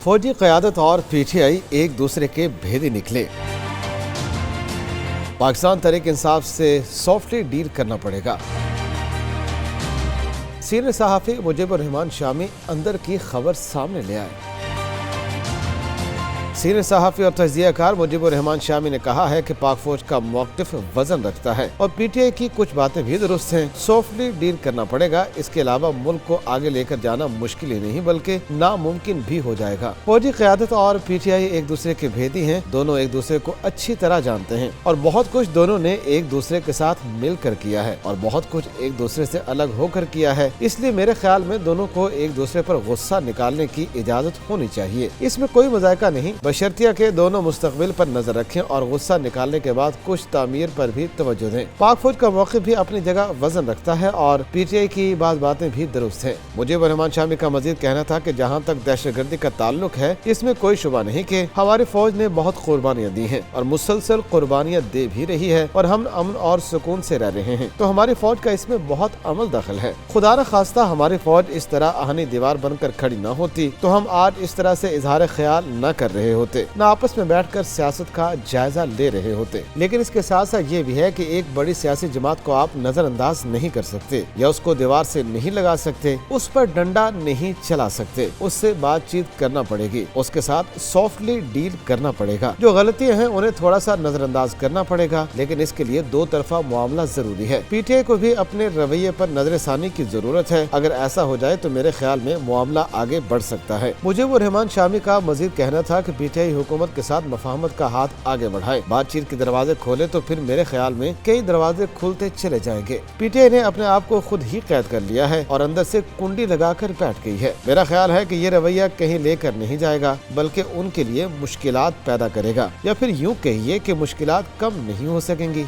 फौजी क़यादत और पीटीआई एक दूसरे के भेदी निकले। पाकिस्तान तहरीक इंसाफ से सॉफ्टली डील करना पड़ेगा। सीनियर सहाफ़ी मुजीबुर रहमान शामी अंदर की खबर सामने ले आए। सीनियर सहाफ़ी और तज्ज़ियाकार मुजीबुर रहमान शामी ने कहा है कि पाक फौज का मौक़िफ़ वजन रखता है और पीटीआई की कुछ बातें भी दुरुस्त हैं। सॉफ्टली डील करना पड़ेगा। इसके अलावा मुल्क को आगे लेकर जाना मुश्किल ही नहीं बल्कि नामुमकिन भी हो जाएगा। फौजी क़यादत और पीटीआई एक दूसरे के भेदी हैं। दोनों एक दूसरे को अच्छी तरह जानते हैं और बहुत कुछ दोनों ने एक दूसरे के साथ मिलकर किया है और बहुत कुछ एक दूसरे से अलग होकर किया है। इसलिए मेरे ख्याल में दोनों को एक दूसरे पर गुस्सा निकालने की इजाज़त होनी चाहिए। इसमें कोई मजायका नहीं, बशर्तिया के दोनों मुस्तकबिल पर नजर रखें और गुस्सा निकालने के बाद कुछ तामीर पर भी तवज्जो दें। पाक फौज का मौक़िफ़ भी अपनी जगह वजन रखता है और पीटीआई की बातें भी दुरुस्त हैं। मुजीबुर रहमान शामी का मजीद कहना था कि जहाँ तक दहशतगर्दी का ताल्लुक है, इसमें कोई शुबा नहीं कि हमारी फौज ने बहुत कुर्बानियाँ दी हैं और मुसलसल कुर्बानियाँ दे भी रही है और हम अमन और सुकून से रह रहे हैं। तो हमारी फौज का इसमें बहुत अमल दखल है। खुदा न खास्ता हमारी फौज इस तरह आहनी दीवार बनकर खड़ी न होती तो हम आज इस तरह से इजहार ख्याल न कर रहे होते, न आपस में बैठकर सियासत का जायजा ले रहे होते। लेकिन इसके साथ साथ ये भी है कि एक बड़ी सियासी जमात को आप नजरअंदाज नहीं कर सकते या उसको दीवार से नहीं लगा सकते, उस पर डंडा नहीं चला सकते। उससे बातचीत करना पड़ेगी, उसके साथ सॉफ्टली डील करना पड़ेगा। जो गलतियां हैं उन्हें थोड़ा सा नजरअंदाज करना पड़ेगा, लेकिन इसके लिए दो तरफा मामला जरूरी है। पीटीआई को भी अपने रवैये पर नजरसानी की जरूरत है। अगर ऐसा हो जाए तो मेरे ख्याल में मामला आगे बढ़ सकता है। मुजीबुर रहमान शामी का मजीद कहना था कि पीटीआई हुकूमत के साथ मफाहमत का हाथ आगे बढ़ाए, बातचीत के दरवाजे खोले तो फिर मेरे ख्याल में कई दरवाजे खुलते चले जाएंगे। पीटीआई ने अपने आप को खुद ही कैद कर लिया है और अंदर से कुंडी लगाकर बैठ गई है। मेरा ख्याल है कि ये रवैया कहीं लेकर नहीं जाएगा बल्कि उनके लिए मुश्किलात पैदा करेगा, या फिर यूँ कहिए कि मुश्किलात कम नहीं हो सकेंगी।